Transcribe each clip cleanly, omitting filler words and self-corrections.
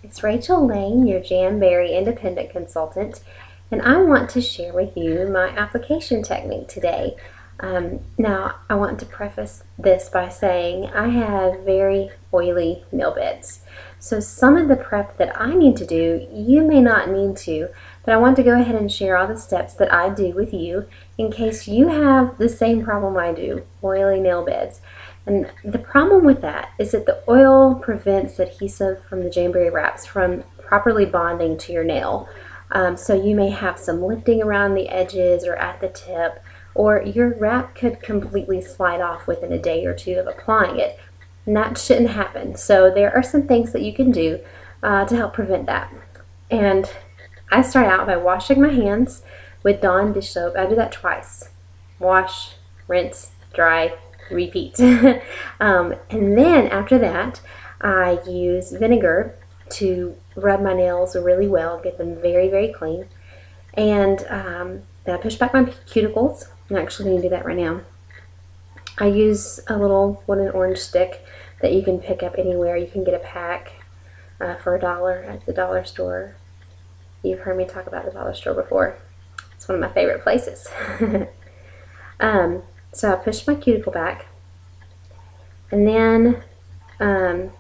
It's Rachel Lane, your Jamberry independent consultant, and I want to share with you my application technique today. Now, I want to preface this by saying I have very oily nail beds. So some of the prep that I need to do, you may not need to, but I want to go ahead and share all the steps that I do with you in case you have the same problem I do, oily nail beds. And the problem with that is that the oil prevents adhesive from the Jamberry wraps from properly bonding to your nail. So you may have some lifting around the edges or at the tip, or your wrap could completely slide off within a day or two of applying it. And that shouldn't happen. So there are some things that you can do to help prevent that. And I start out by washing my hands with Dawn dish soap. I do that twice. Wash, rinse, dry, repeat. And then after that, I use vinegar to rub my nails really well, get them very, very clean. And then I push back my cuticles. I'm actually going to do that right now. I use a little wooden orange stick that you can pick up anywhere. You can get a pack for $1 at the dollar store. You've heard me talk about the dollar store before. It's one of my favorite places. So I push my cuticle back, and then, of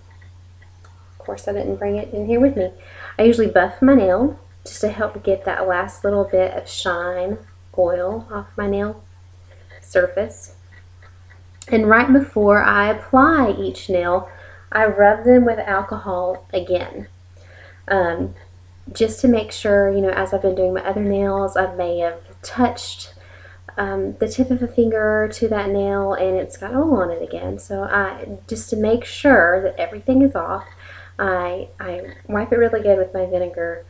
course I didn't bring it in here with me. I usually buff my nail just to help get that last little bit of shine oil off my nail surface. And right before I apply each nail, I rub them with alcohol again. Just to make sure, you know, as I've been doing my other nails, I may have touched the tip of a finger to that nail and it's got oil on it again. So just to make sure that everything is off, I wipe it really good with my vinegar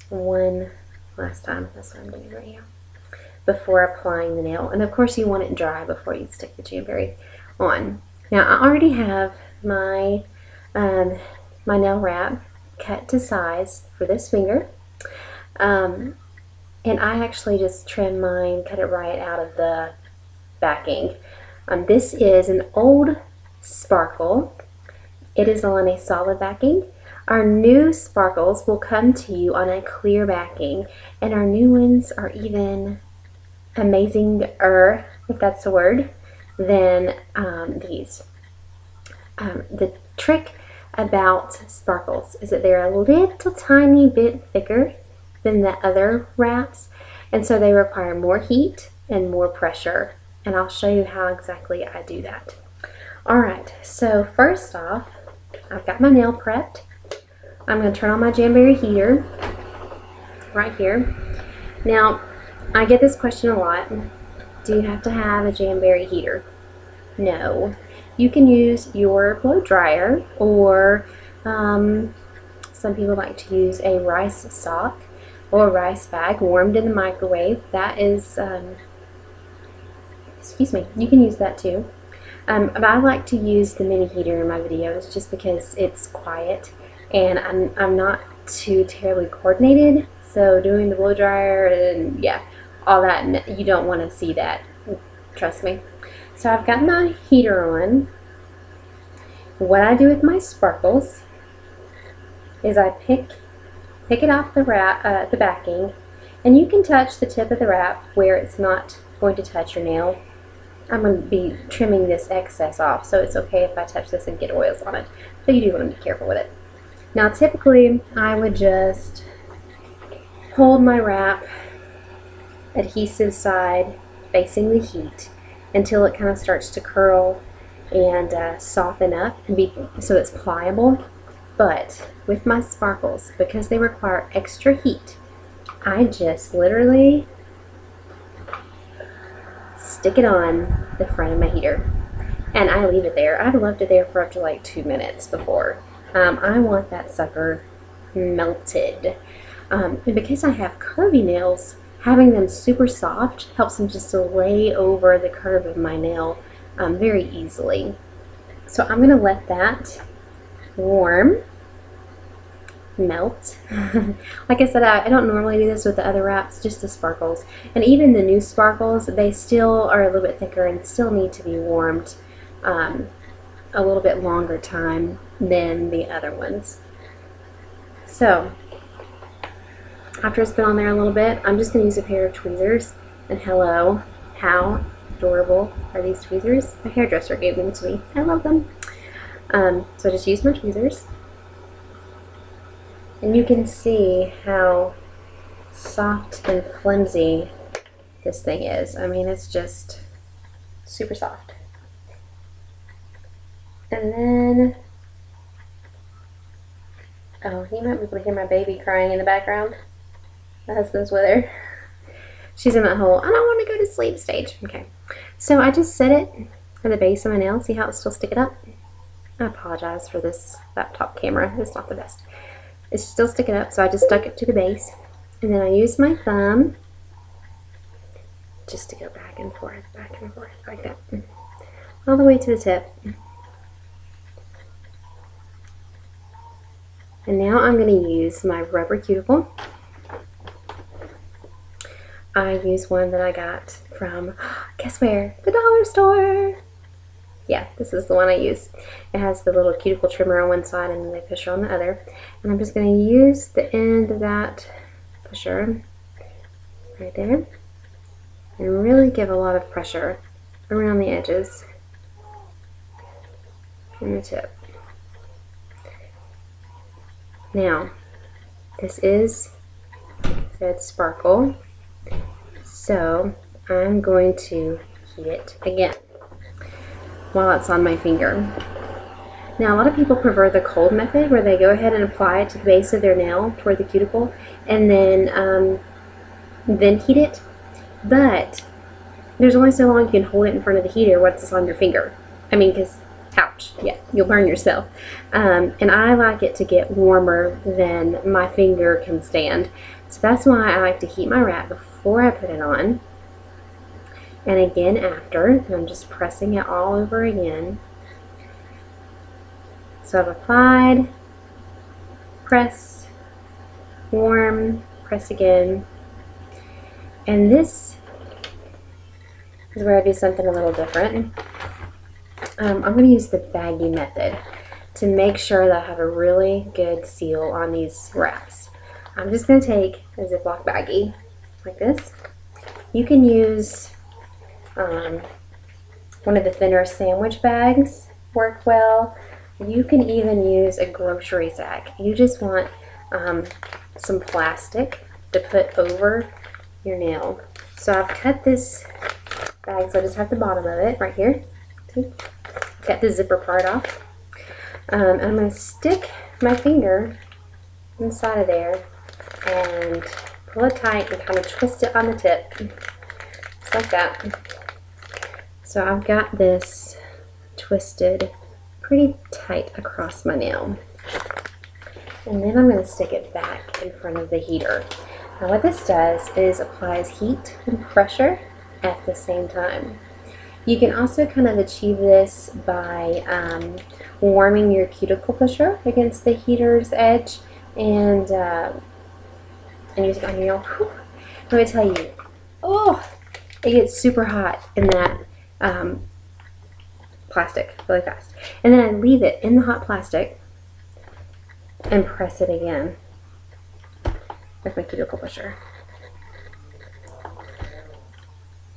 one last time. That's what I'm doing right now, before applying the nail. And of course you want it dry before you stick the Jamberry on. Now I already have my my nail wrap cut to size for this finger. And I actually just trim mine, cut it right out of the backing. This is an old sparkle. It is on a solid backing. Our new sparkles will come to you on a clear backing, and our new ones are even amazinger, if that's the word, than these. The trick about sparkles is that they're a little tiny bit thicker than the other wraps, and so they require more heat and more pressure, and I'll show you how exactly I do that. Alright, so first off, I've got my nail prepped. I'm going to turn on my Jamberry heater right here. Now, I get this question a lot. Do you have to have a Jamberry heater? No. You can use your blow dryer, or some people like to use a rice sock or a rice bag warmed in the microwave. That is, excuse me, you can use that too. But I like to use the mini heater in my videos just because it's quiet and I'm not too terribly coordinated. So doing the blow dryer and yeah, all that, you don't want to see that, trust me. So I've got my heater on. What I do with my sparkles is I pick it off the wrap, the backing, and you can touch the tip of the wrap where it's not going to touch your nail. I'm going to be trimming this excess off, so it's okay if I touch this and get oils on it, but you do want to be careful with it. Now typically I would just hold my wrap adhesive side facing the heat until it kind of starts to curl and soften up and be so it's pliable. But with my sparkles, because they require extra heat, I just literally stick it on the front of my heater and I leave it there. I've left it there for up to like 2 minutes before. I want that sucker melted. And because I have curvy nails, having them super soft helps them just to lay over the curve of my nail very easily. So I'm going to let that warm, melt. Like I said, I don't normally do this with the other wraps, just the sparkles. And even the new sparkles, they still are a little bit thicker and still need to be warmed a little bit longer time than the other ones. So after it's been on there a little bit, I'm just going to use a pair of tweezers. And hello, how adorable are these tweezers? My hairdresser gave them to me. I love them. So I just use my tweezers. And you can see how soft and flimsy this thing is. I mean, it's just super soft. And then, oh, you might be able to hear my baby crying in the background. My husband's with her. She's in that whole, I don't want to go to sleep stage. Okay, so I just set it at the base of my nail. See how it's still sticking up? I apologize for this laptop camera. It's not the best. It's still sticking up, so I just stuck it to the base. And then I used my thumb just to go back and forth, like that. All the way to the tip. And now I'm going to use my rubber cuticle. I use one that I got from, guess where? The dollar store. Yeah, this is the one I use. It has the little cuticle trimmer on one side and then the pusher on the other. And I'm just going to use the end of that pusher right there and really give a lot of pressure around the edges and the tip. Now, this is Fed Sparkle, so I'm going to heat it again while it's on my finger. Now, a lot of people prefer the cold method where they go ahead and apply it to the base of their nail toward the cuticle and then heat it, but there's only so long you can hold it in front of the heater once it's on your finger. I mean, because ouch, yeah, you'll burn yourself. And I like it to get warmer than my finger can stand. So that's why I like to heat my wrap before I put it on. And again after. And I'm just pressing it all over again. So I've applied, press, warm, press again. And this is where I do something a little different. I'm going to use the baggie method to make sure that I have a really good seal on these wraps. I'm just going to take a Ziploc baggie like this. You can use one of the thinner sandwich bags, work well. You can even use a grocery sack. You just want some plastic to put over your nail. So I've cut this bag, so I just have the bottom of it right here. See? Cut the zipper part off. And I'm going to stick my finger inside of there and pull it tight and kind of twist it on the tip. Just like that. So I've got this twisted pretty tight across my nail. And then I'm going to stick it back in front of the heater. Now what this does is applies heat and pressure at the same time. You can also kind of achieve this by warming your cuticle pusher against the heater's edge and use it on your nail. Whew. Let me tell you, oh, it gets super hot in that plastic really fast. And then I leave it in the hot plastic and press it again with my cuticle pusher.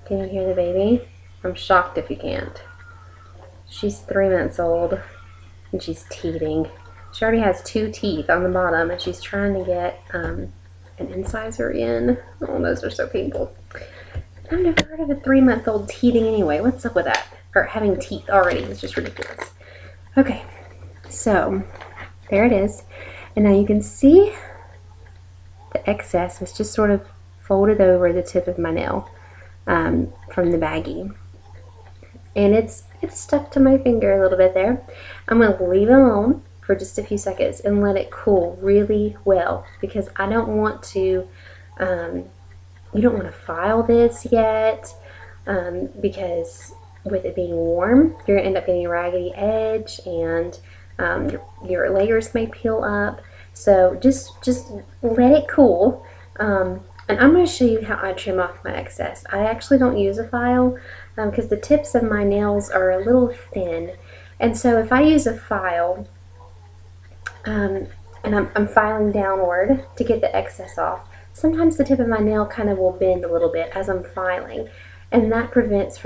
Can you hear the baby? I'm shocked if you can't. She's 3 months old and she's teething. She already has 2 teeth on the bottom and she's trying to get an incisor in. Oh, those are so painful. I've never heard of a 3-month-old teething anyway. What's up with that? Or having teeth already. It's just ridiculous. Okay, so there it is. And now you can see the excess is just sort of folded over the tip of my nail from the baggie. And it's stuck to my finger a little bit there. I'm going to leave it alone for just a few seconds and let it cool really well because I don't want to, you don't want to file this yet because with it being warm, you're going to end up getting a raggedy edge and your layers may peel up. So just let it cool. And I'm going to show you how I trim off my excess. I actually don't use a file because the tips of my nails are a little thin. And so if I use a file, and I'm filing downward to get the excess off. Sometimes the tip of my nail kind of will bend a little bit as I'm filing, and that prevents you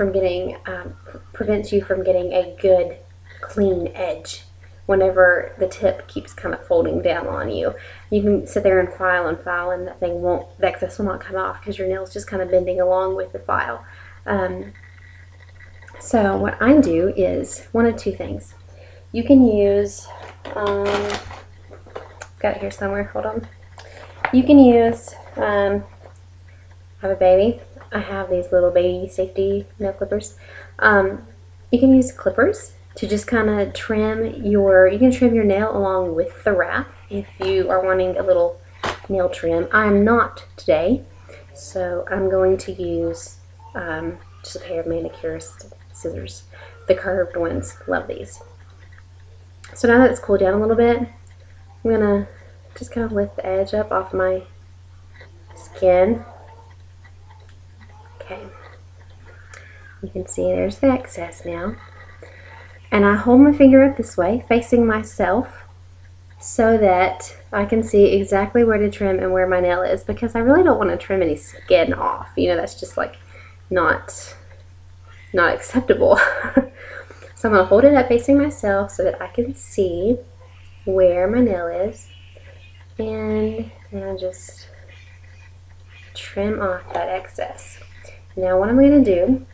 from getting a good clean edge. Whenever the tip keeps kind of folding down on you, you can sit there and file, and the excess will not come off because your nail's just kind of bending along with the file. So what I do is one of two things. You can use, got it here somewhere, hold on. You can use, I have a baby. I have these little baby safety nail clippers. You can use clippers to just kind of you can trim your nail along with the wrap if you are wanting a little nail trim. I'm not today, so I'm going to use just a pair of manicure scissors, the curved ones. Love these. So now that it's cooled down a little bit, I'm gonna just kind of lift the edge up off my skin. Okay, you can see there's the excess now. And I hold my finger up this way, facing myself, so that I can see exactly where to trim and where my nail is, because I really don't want to trim any skin off. You know, that's just like not acceptable. So I'm going to hold it up facing myself so that I can see where my nail is, and then I just trim off that excess. Now what I'm going to do,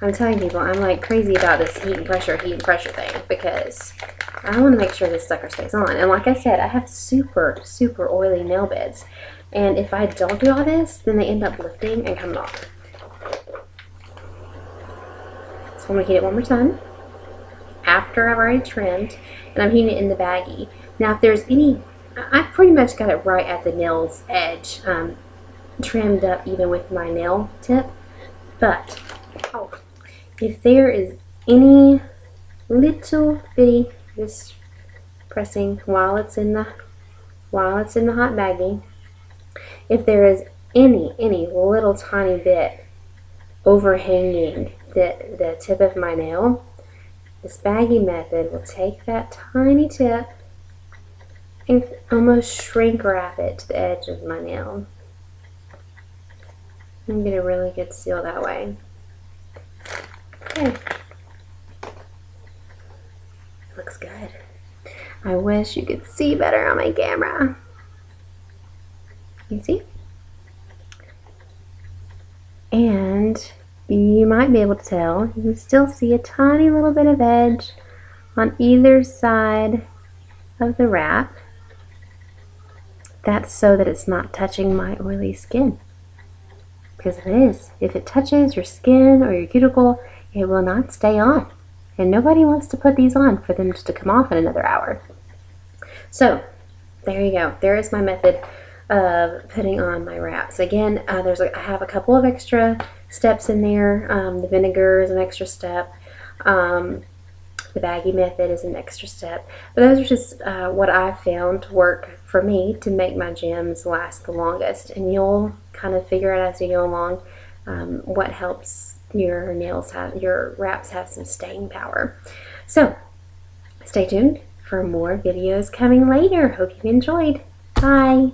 I'm telling people I'm like crazy about this heat and pressure thing, because I want to make sure this sucker stays on. And like I said, I have super oily nail beds, and if I don't do all this, then they end up lifting and coming off. So I'm going to heat it one more time after I've already trimmed, and I'm heating it in the baggie. Now if there's any, I've pretty much got it right at the nail's edge, trimmed up even with my nail tip, but if there is any little bitty, just pressing while it's in the hot baggie, if there is any little tiny bit overhanging the tip of my nail, this baggie method will take that tiny tip and almost shrink wrap it to the edge of my nail and get a really good seal that way. Okay. Looks good. I wish you could see better on my camera. You see? And you might be able to tell, you can still see a tiny little bit of edge on either side of the wrap. That's so that it's not touching my oily skin. Because if it touches your skin or your cuticle, it will not stay on. And nobody wants to put these on for them just to come off in another hour. So, there you go. There is my method of putting on my wraps. Again, I have a couple of extra steps in there. The vinegar is an extra step. The baggie method is an extra step. But those are just what I found to work for me to make my gems last the longest. And you'll kind of figure out as you go along what helps your wraps have some staying power. So, stay tuned for more videos coming later. Hope you enjoyed. Bye.